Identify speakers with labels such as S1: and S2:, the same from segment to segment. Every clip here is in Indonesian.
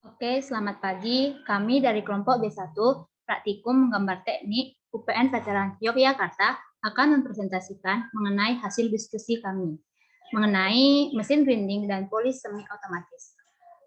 S1: Oke, selamat pagi. Kami dari kelompok B1 Praktikum Menggambar Teknik UPN Veteran Yogyakarta akan mempresentasikan mengenai hasil diskusi kami mengenai mesin grinding dan polis semi otomatis.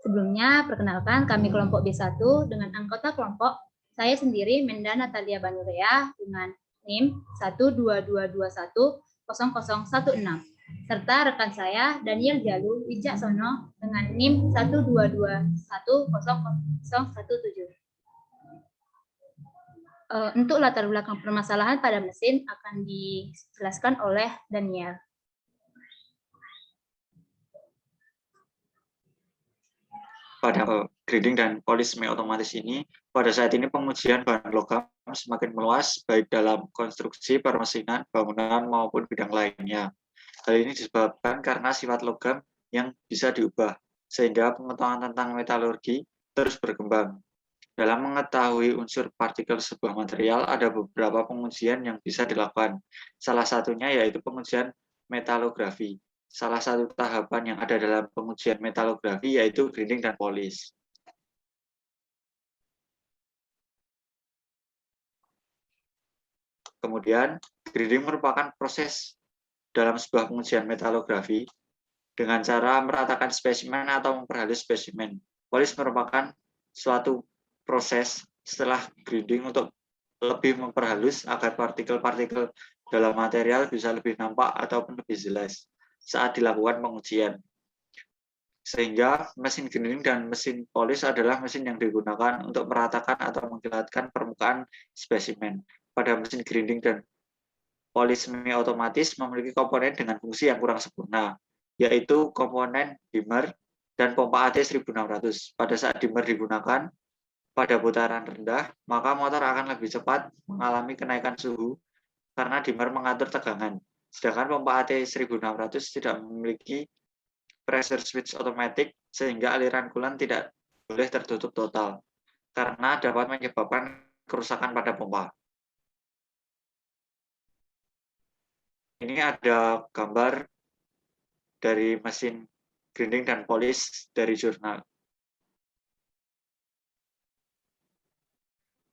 S1: Sebelumnya, perkenalkan kami kelompok B1 dengan anggota kelompok saya sendiri Menda Natalia Banurea dengan NIM 122210016 serta rekan saya Daniel Jalu Wicaksono dengan NIM 122100017. Untuk latar belakang permasalahan pada mesin akan dijelaskan oleh Daniel.
S2: Pada grinding dan polis semi otomatis ini, pada saat ini pengujian bahan logam semakin meluas baik dalam konstruksi, permesinan, bangunan maupun bidang lainnya. Hal ini disebabkan karena sifat logam yang bisa diubah, sehingga pengetahuan tentang metalurgi terus berkembang. Dalam mengetahui unsur partikel sebuah material, ada beberapa pengujian yang bisa dilakukan. Salah satunya yaitu pengujian metalografi. Salah satu tahapan yang ada dalam pengujian metalografi yaitu grinding dan polish. Kemudian, grinding merupakan proses dalam sebuah pengujian metalografi dengan cara meratakan spesimen atau memperhalus spesimen. Polish merupakan suatu proses setelah grinding untuk lebih memperhalus agar partikel-partikel dalam material bisa lebih nampak ataupun lebih jelas saat dilakukan pengujian. Sehingga mesin grinding dan mesin polish adalah mesin yang digunakan untuk meratakan atau mengkilatkan permukaan spesimen. Pada mesin grinding dan polish semi otomatis memiliki komponen dengan fungsi yang kurang sempurna, yaitu komponen dimmer dan pompa AT 1600. Pada saat dimmer digunakan pada putaran rendah, maka motor akan lebih cepat mengalami kenaikan suhu karena dimmer mengatur tegangan. Sedangkan pompa AT 1600 tidak memiliki pressure switch otomatis sehingga aliran coolant tidak boleh tertutup total karena dapat menyebabkan kerusakan pada pompa. Ini ada gambar dari mesin grinding dan polish dari jurnal.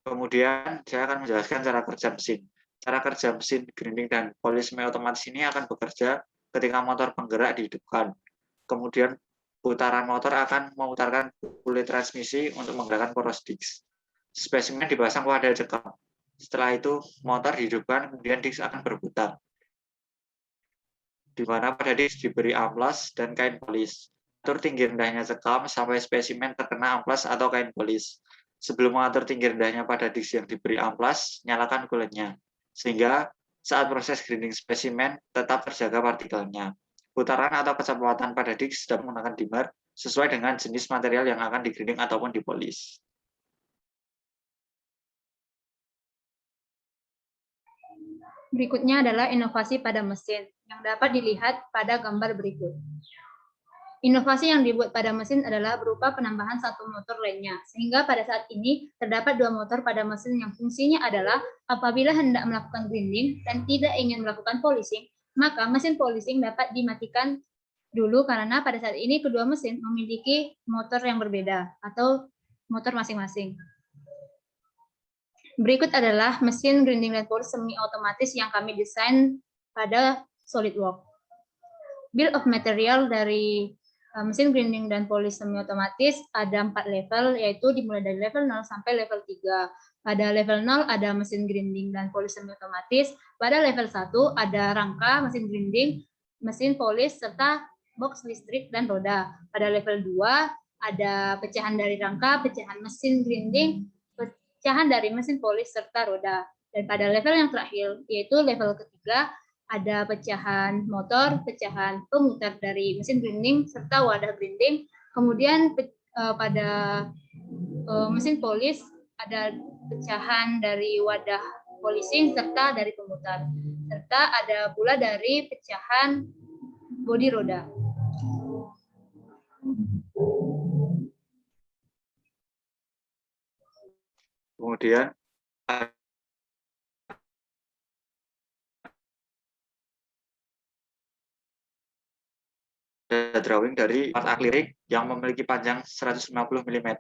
S2: Kemudian saya akan menjelaskan cara kerja mesin. Cara kerja mesin grinding dan polish semi otomatis ini akan bekerja ketika motor penggerak dihidupkan. Kemudian putaran motor akan memutarkan kulit transmisi untuk menggerakkan poros disc. Spesimen dipasang pada cekam. Setelah itu motor dihidupkan, kemudian disc akan berputar, di mana pada disc diberi amplas dan kain polis. Atur tinggi rendahnya cekam sampai spesimen terkena amplas atau kain polis. Sebelum mengatur tinggi rendahnya pada disc yang diberi amplas, nyalakan kuletnya, sehingga saat proses grinding spesimen tetap terjaga partikelnya. Putaran atau kecepatan pada disc sudah menggunakan dimmer sesuai dengan jenis material yang akan digrinding ataupun dipolish.
S1: Berikutnya adalah inovasi pada mesin yang dapat dilihat pada gambar berikut. Inovasi yang dibuat pada mesin adalah berupa penambahan satu motor lainnya, sehingga pada saat ini terdapat dua motor pada mesin yang fungsinya adalah apabila hendak melakukan grinding dan tidak ingin melakukan polishing, maka mesin polishing dapat dimatikan dulu karena pada saat ini kedua mesin memiliki motor yang berbeda atau motor masing-masing. Berikut adalah mesin grinding dan polish semi otomatis yang kami desain pada SolidWorks. Bill of material dari mesin grinding dan polish semi otomatis ada 4 level, yaitu dimulai dari level 0 sampai level 3. Pada level 0 ada mesin grinding dan polish semi otomatis. Pada level 1 ada rangka, mesin grinding, mesin polish, serta box listrik dan roda. Pada level 2 ada pecahan dari rangka, pecahan mesin grinding, pecahan dari mesin polish, serta roda. Dan pada level yang terakhir, yaitu level ketiga, ada pecahan motor, pecahan pemutar dari mesin grinding, serta wadah grinding. Kemudian pada mesin polish ada pecahan dari wadah polishing serta dari pemutar. Serta ada pula dari pecahan bodi roda.
S2: Kemudian ada drawing dari part akrilik yang memiliki panjang 150 mm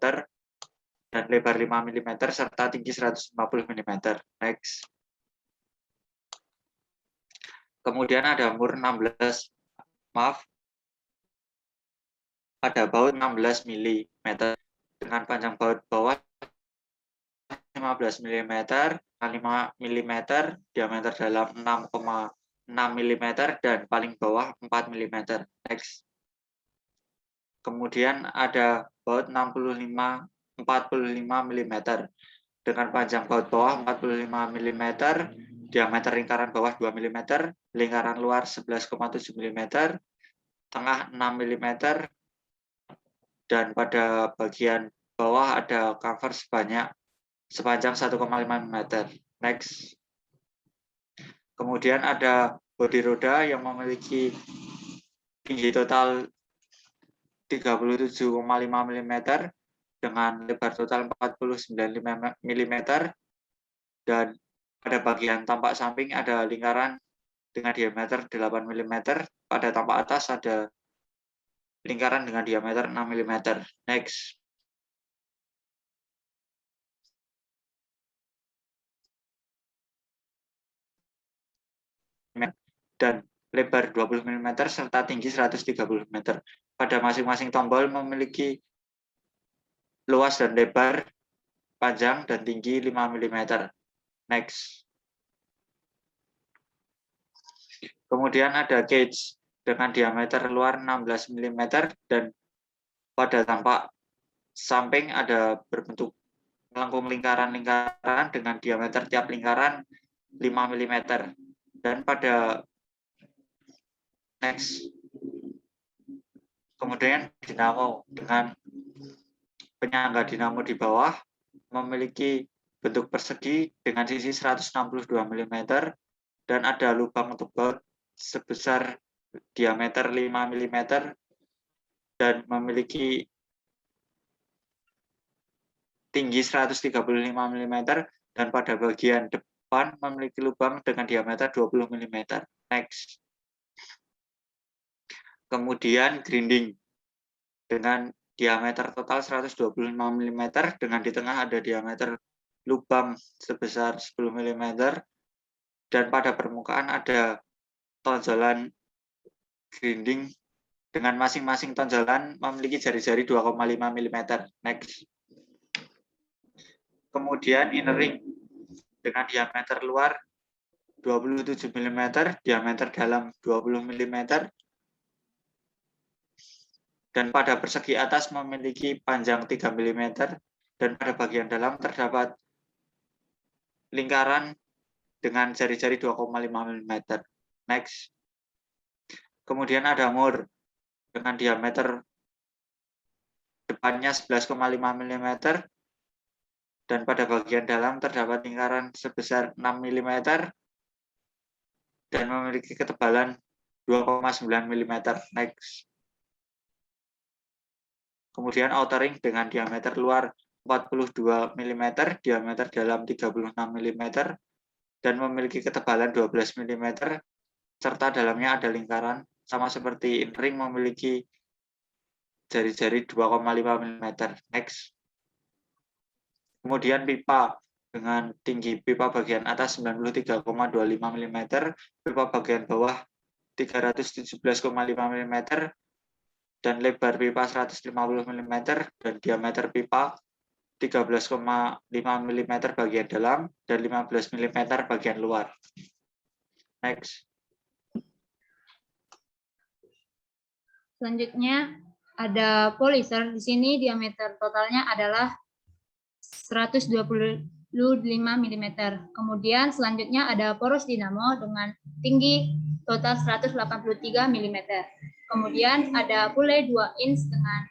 S2: dan lebar 5 mm serta tinggi 150 mm. Next. Kemudian ada mur 16, maaf, ada baut 16 mm dengan panjang baut bawah 15 mm, 5 mm, diameter dalam 6,6 mm dan paling bawah 4 mm. Next. Kemudian ada baut 45 mm dengan panjang baut bawah 45 mm, diameter lingkaran bawah 2 mm, lingkaran luar 11,7 mm, tengah 6 mm, dan pada bagian bawah ada cover sepanjang 1,5 mm. Next. Kemudian ada bodi roda yang memiliki tinggi total 37,5 mm dengan lebar total 49 mm dan pada bagian tampak samping ada lingkaran dengan diameter 8 mm, pada tampak atas ada lingkaran dengan diameter 6 mm. Next. Dan lebar 20 mm serta tinggi 130 mm. Pada masing-masing tombol memiliki luas dan lebar, panjang dan tinggi 5 mm. Next. Kemudian ada gauge dengan diameter luar 16 mm dan pada tampak samping ada berbentuk melengkung lingkaran-lingkaran dengan diameter tiap lingkaran 5 mm. Dan pada next. Kemudian dinamo dengan penyangga dinamo di bawah memiliki bentuk persegi dengan sisi 162 mm dan ada lubang untuk baut sebesar diameter 5 mm dan memiliki tinggi 135 mm dan pada bagian depan memiliki lubang dengan diameter 20 mm. Next. Kemudian grinding dengan diameter total 125 mm dengan di tengah ada diameter lubang sebesar 10 mm dan pada permukaan ada tonjolan grinding dengan masing-masing tonjolan memiliki jari-jari 2,5 mm. Next. Kemudian inner ring dengan diameter luar 27 mm, diameter dalam 20 mm, dan pada persegi atas memiliki panjang 3 mm, dan pada bagian dalam terdapat lingkaran dengan jari-jari 2,5 mm. Next. Kemudian ada mur dengan diameter depannya 11,5 mm, dan pada bagian dalam terdapat lingkaran sebesar 6 mm, dan memiliki ketebalan 2,9 mm. Next. Kemudian outer ring dengan diameter luar 42 mm, diameter dalam 36 mm, dan memiliki ketebalan 12 mm, serta dalamnya ada lingkaran, sama seperti inner ring memiliki jari-jari 2,5 mm. Next. Kemudian pipa dengan tinggi pipa bagian atas 93,25 mm, pipa bagian bawah 317,5 mm, dan lebar pipa 150 mm, dan diameter pipa 13,5 mm bagian dalam dan 15 mm bagian luar. Next.
S1: Selanjutnya ada polyester. Di sini diameter totalnya adalah 125 mm. Kemudian selanjutnya ada poros dinamo dengan tinggi total 183 mm. Kemudian ada pule 2 inch dengan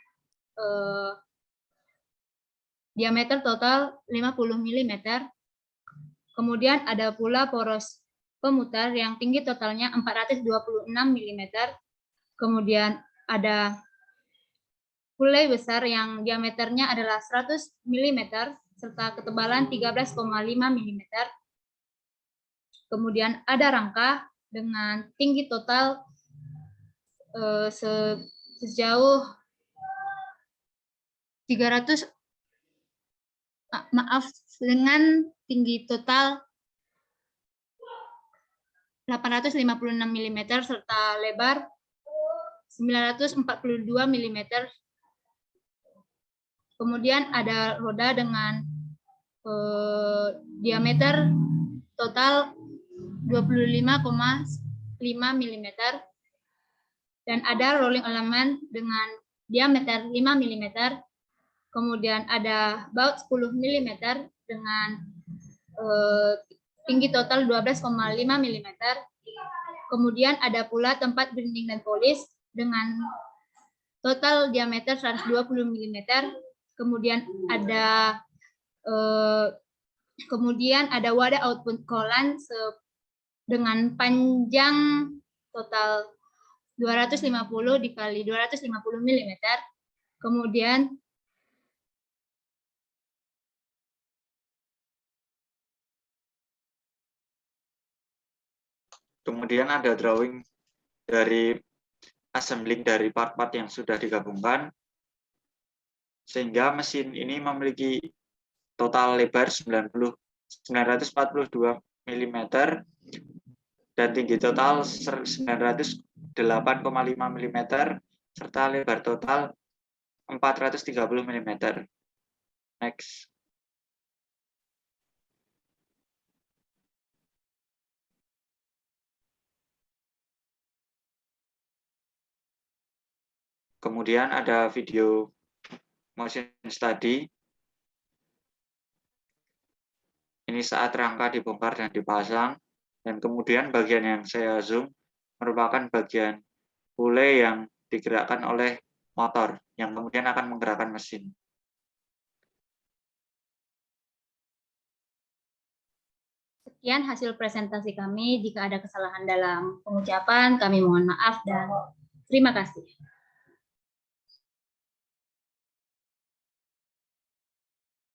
S1: diameter total 50 mm. Kemudian ada pula poros pemutar yang tinggi totalnya 426 mm. Kemudian ada pule besar yang diameternya adalah 100 mm serta ketebalan 13,5 mm. Kemudian ada rangka dengan tinggi total sejauh 300 dengan tinggi total 856 mm serta lebar 942 mm. Kemudian ada roda dengan diameter total 25,5 mm dan ada rolling element dengan diameter 5 mm. Kemudian ada baut 10 mm dengan tinggi total 12,5 mm. Kemudian ada pula tempat grinding dan polis dengan total diameter 120 mm. Kemudian ada wadah output coolant dengan panjang total 250 dikali 250 mm.
S2: Kemudian ada drawing dari assembling dari part-part yang sudah digabungkan, sehingga mesin ini memiliki total lebar 942 mm dan tinggi total 908,5 mm serta lebar total 430 mm. Next. Kemudian ada video motion study. Ini saat rangka dibongkar dan dipasang, dan kemudian bagian yang saya zoom merupakan bagian pule yang digerakkan oleh motor, yang kemudian akan menggerakkan mesin.
S1: Sekian hasil presentasi kami. Jika ada kesalahan dalam pengucapan, kami mohon maaf dan terima kasih.